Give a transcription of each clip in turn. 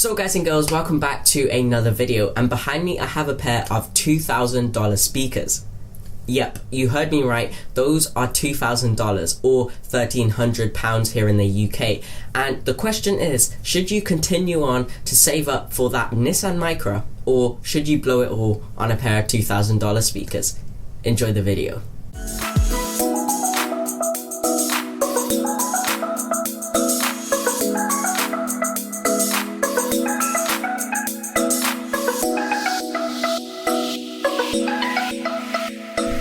So guys and girls, welcome back to another video, and behind me I have a pair of $2,000 speakers. Yep, you heard me right, those are $2,000 or £1,300 here in the UK. And the question is, should you continue on to save up for that Nissan Micra, or should you blow it all on a pair of $2,000 speakers? Enjoy the video.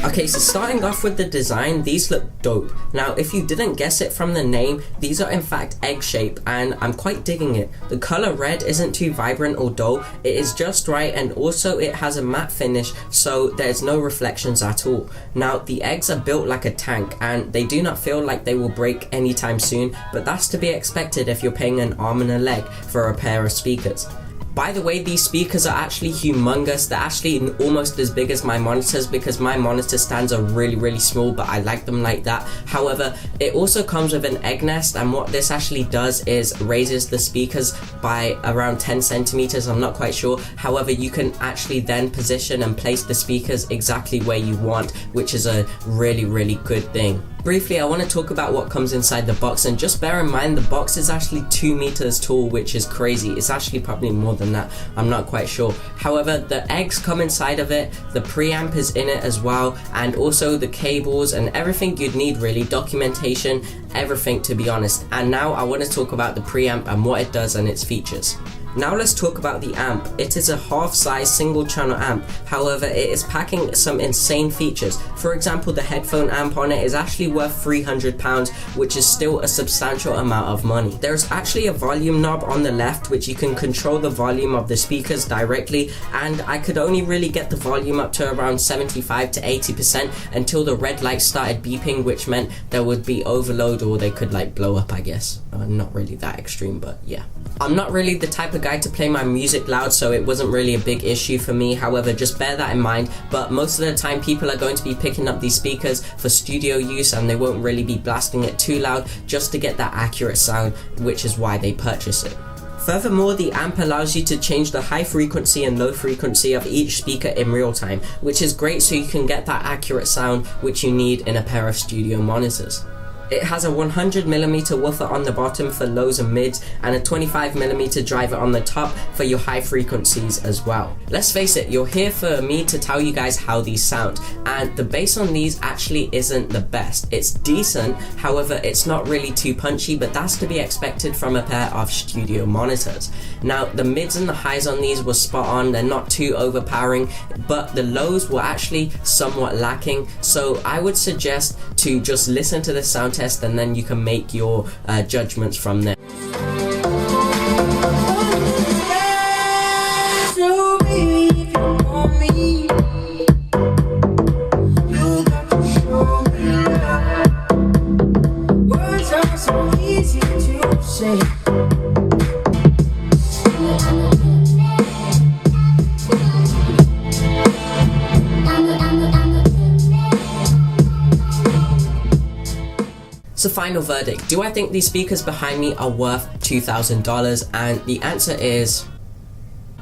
Okay, so starting off with the design, these look dope. Now, if you didn't guess it from the name, these are in fact egg shape, and I'm quite digging it. The color red isn't too vibrant or dull, it is just right, and also it has a matte finish, so there's no reflections at all. Now, the eggs are built like a tank, and they do not feel like they will break anytime soon, but that's to be expected if you're paying an arm and a leg for a pair of speakers. By the way, these speakers are actually humongous. They're actually almost as big as my monitors because my monitor stands are really small, but I like them like that. However, it also comes with an egg nest, and what this actually does is raises the speakers by around 10 centimeters. I'm not quite sure. However, you can actually then position and place the speakers exactly where you want, which is a really good thing. Briefly, I want to talk about what comes inside the box, and just bear in mind the box is actually 2 meters tall, which is crazy. It's actually probably more than that, I'm not quite sure. However, the eggs come inside of it, the preamp is in it as well, and also the cables and everything you'd need really, documentation, everything to be honest. And now I want to talk about the preamp and what it does and its features. Now let's talk about the amp. It is a half-size single channel amp, however it is packing some insane features. For example, the headphone amp on it is actually worth £300, which is still a substantial amount of money. There's actually a volume knob on the left which you can control the volume of the speakers directly, and I could only really get the volume up to around 75 to 80% until the red light started beeping, which meant there would be overload or they could like blow up, I guess. Not really that extreme, but yeah. I'm not really the type of guy to play my music loud, so it wasn't really a big issue for me. However, just bear that in mind, but most of the time people are going to be picking up these speakers for studio use, and they won't really be blasting it too loud just to get that accurate sound, which is why they purchase it. Furthermore, the amp allows you to change the high frequency and low frequency of each speaker in real time, which is great so you can get that accurate sound which you need in a pair of studio monitors. It has a 100mm woofer on the bottom for lows and mids, and a 25mm driver on the top for your high frequencies as well. Let's face it, you're here for me to tell you guys how these sound, and the bass on these actually isn't the best. It's decent, however it's not really too punchy, but that's to be expected from a pair of studio monitors. Now, the mids and the highs on these were spot on, they're not too overpowering, but the lows were actually somewhat lacking, so I would suggest to just listen to the sound test and then you can make your judgments from there. So final verdict, do I think these speakers behind me are worth $2,000? And the answer is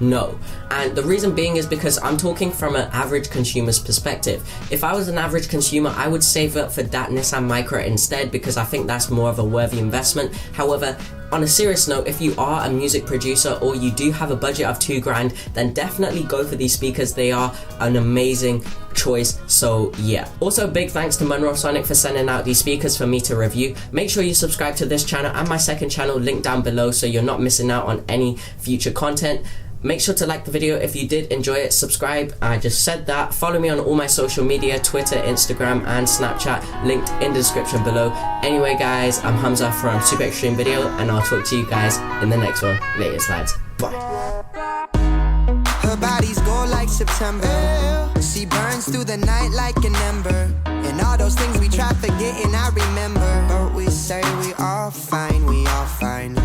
no. And the reason being is because I'm talking from an average consumer's perspective. If I was an average consumer, I would save up for that Nissan Micra instead, because I think that's more of a worthy investment. However, on a serious note, if you are a music producer or you do have a budget of £2,000, then definitely go for these speakers. They are an amazing choice, so yeah. Also, big thanks to Munrosonic for sending out these speakers for me to review. Make sure you subscribe to this channel and my second channel, linked down below, so you're not missing out on any future content. Make sure to like the video if you did enjoy it, subscribe, I just said that. Follow me on all my social media, Twitter, Instagram and Snapchat, linked in the description below. Anyway guys, I'm Hamza from superxtremevideo, and I'll talk to you guys in the next one. Laters lads, bye. Her body's gold like September. She burns through the night like an ember. And all those things we try forgetting I remember. But we say we all fine, we all fine.